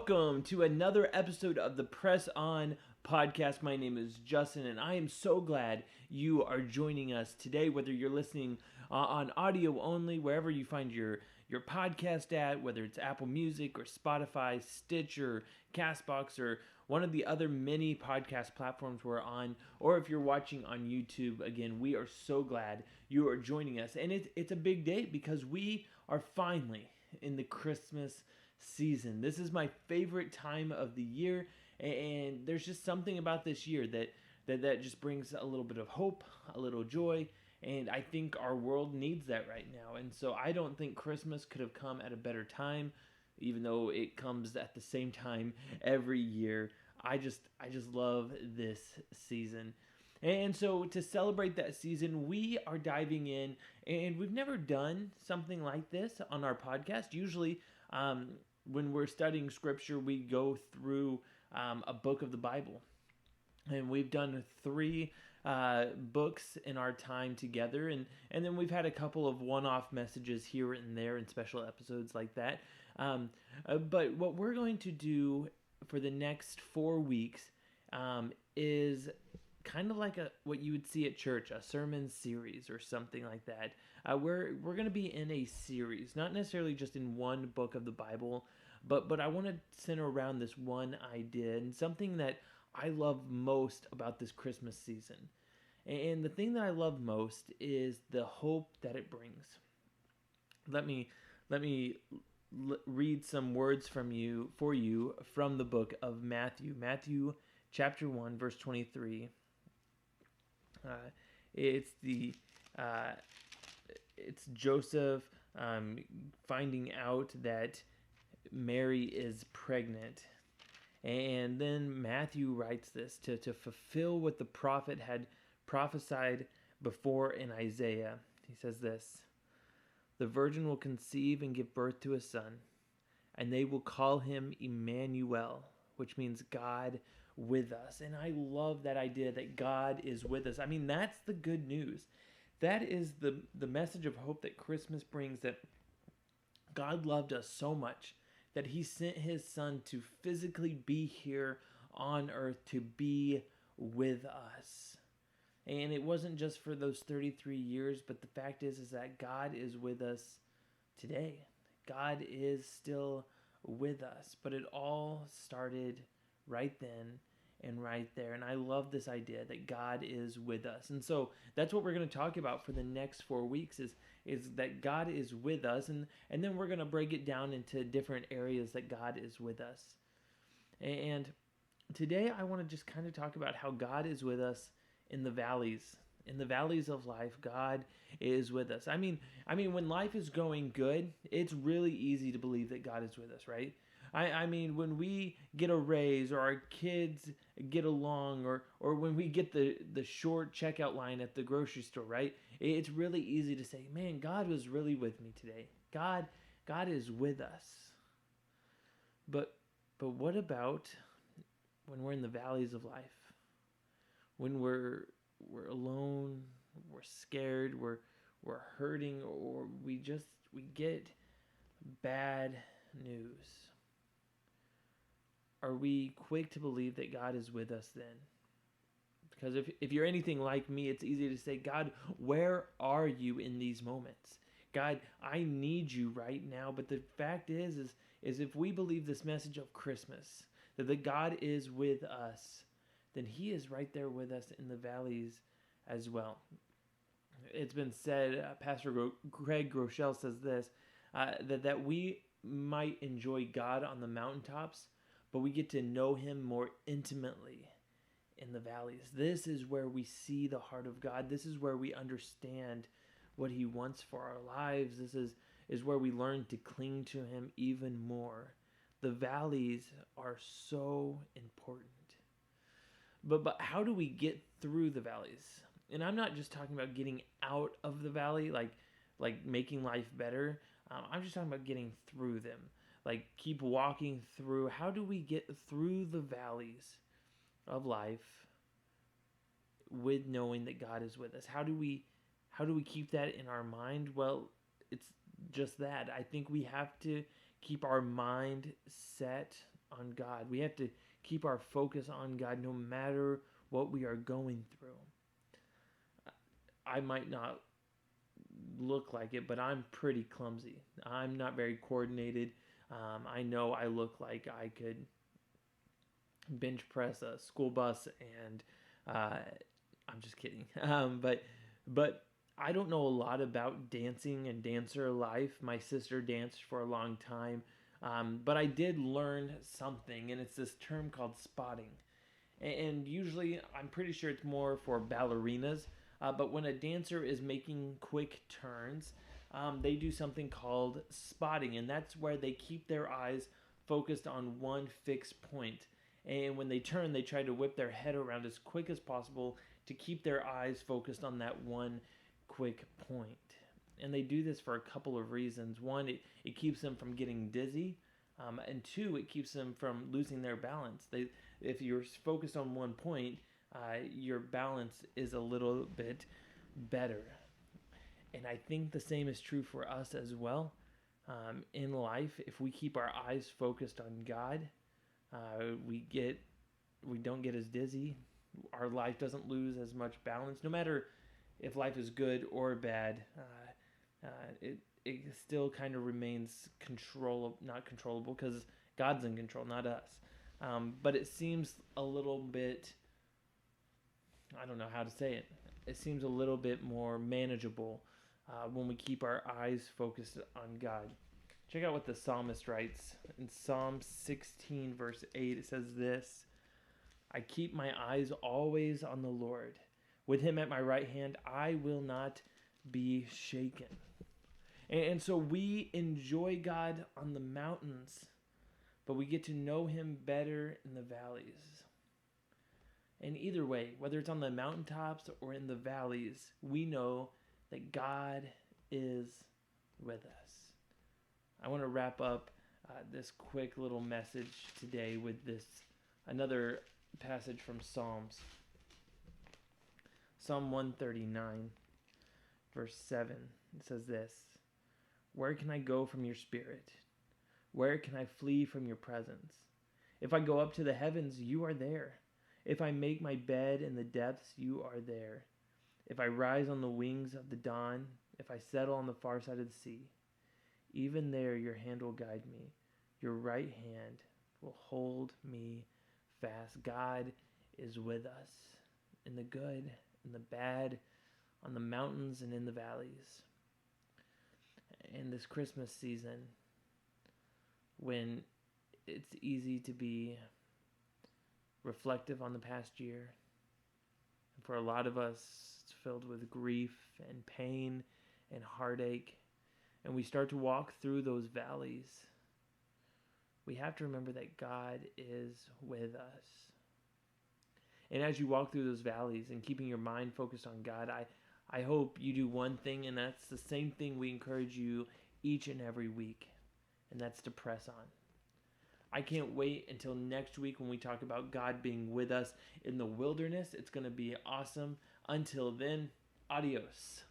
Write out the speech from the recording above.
welcome to another episode of the Press On podcast. My name is Justin, and I am so glad you are joining us today, whether you're listening on audio only, wherever you find your podcast at, whether it's Apple Music or Spotify, Stitcher, Castbox, or one of the other many podcast platforms we're on, or if you're watching on YouTube. Again, we are so glad you are joining us. And it's a big day because we are finally in the Christmas season. This is my favorite time of the year, and there's just something about this year that just brings a little bit of hope, a little joy, and I think our world needs that right now. And so I don't think Christmas could have come at a better time, even though it comes at the same time every year. I just love this season. And so to celebrate that season, we are diving in, and we've never done something like this on our podcast. Usually, when we're studying scripture, we go through a book of the Bible. And we've done 3 books in our time together. And then we've had a couple of one-off messages here and there in special episodes like that. But what we're going to do for the next 4 weeks is kind of like what you would see at church, a sermon series or something like that. We're going to be in a series, not necessarily just in one book of the Bible, but I want to center around this one idea and something that I love most about this Christmas season. And the thing that I love most is the hope that it brings. Let me read some words for you from the book of Matthew. Matthew chapter 1, verse 23. It's Joseph finding out that Mary is pregnant. And then Matthew writes this to fulfill what the prophet had prophesied before in Isaiah. He says this: "The virgin will conceive and give birth to a son, and they will call him Emmanuel," which means God with us. And I love that idea that God is with us. I mean, that's the good news. That is the message of hope that Christmas brings, that God loved us so much that he sent his son to physically be here on earth to be with us. And it wasn't just for those 33 years, but the fact is that God is with us today. God is still with us, but it all started right then and right there. And I love this idea that God is with us. And so that's what we're going to talk about for the next 4 weeks is that God is with us. And then we're going to break it down into different areas that God is with us. And today I want to just kind of talk about how God is with us in the valleys. In the valleys of life, God is with us. I mean, when life is going good, it's really easy to believe that God is with us, right? I mean, when we get a raise, or our kids get along, or when we get the short checkout line at the grocery store, right? It's really easy to say, man, God was really with me today. God is with us. But what about when we're in the valleys of life? When we're alone, we're scared, we're hurting, or we get bad news. Are we quick to believe that God is with us then? Because if you're anything like me, it's easy to say, God, where are you in these moments? God, I need you right now. But the fact is if we believe this message of Christmas, that the God is with us, then he is right there with us in the valleys as well. It's been said, Pastor Greg Groeschel says this, that we might enjoy God on the mountaintops, but we get to know him more intimately in the valleys. This is where we see the heart of God. This is where we understand what he wants for our lives. This is where we learn to cling to him even more. The valleys are so important. But how do we get through the valleys? And I'm not just talking about getting out of the valley, like making life better. I'm just talking about getting through them. Like, keep walking through. How do we get through the valleys of life with knowing that God is with us? How do we keep that in our mind? Well, it's just that. I think we have to keep our mind set on God. We have to keep our focus on God no matter what we are going through. I might not look like it, but I'm pretty clumsy. I'm not very coordinated. I know I look like I could bench press a school bus, and I'm just kidding. But I don't know a lot about dancing and dancer life. My sister danced for a long time, but I did learn something, and it's this term called spotting. And usually, I'm pretty sure it's more for ballerinas. But when a dancer is making quick turns, they do something called spotting, and that's where they keep their eyes focused on one fixed point. And when they turn, they try to whip their head around as quick as possible to keep their eyes focused on that one quick point. And they do this for a couple of reasons. One, it keeps them from getting dizzy. And two, it keeps them from losing their balance. If you're focused on one point, your balance is a little bit better. And I think the same is true for us as well. In life, if we keep our eyes focused on God, we don't get as dizzy. Our life doesn't lose as much balance. No matter if life is good or bad, it still kind of remains not controllable, because God's in control, not us. But it seems a little bit, I don't know how to say it. It seems a little bit more manageable when we keep our eyes focused on God. Check out what the psalmist writes. In Psalm 16, verse 8, it says this: I keep my eyes always on the Lord. With him at my right hand, I will not be shaken. And so we enjoy God on the mountains, but we get to know him better in the valleys. And either way, whether it's on the mountaintops or in the valleys, we know that God is with us. I want to wrap up this quick little message today with another passage from Psalms. Psalm 139, verse 7. It says this: Where can I go from your spirit? Where can I flee from your presence? If I go up to the heavens, you are there. If I make my bed in the depths, you are there. If I rise on the wings of the dawn, if I settle on the far side of the sea, even there your hand will guide me. Your right hand will hold me fast. God is with us in the good, in the bad, on the mountains and in the valleys. In this Christmas season, when it's easy to be reflective on the past year, and for a lot of us, it's filled with grief and pain and heartache, and we start to walk through those valleys, we have to remember that God is with us. And as you walk through those valleys and keeping your mind focused on God, I hope you do one thing, and that's the same thing we encourage you each and every week, and that's to press on. I can't wait until next week when we talk about God being with us in the wilderness. It's going to be awesome. Until then, adios.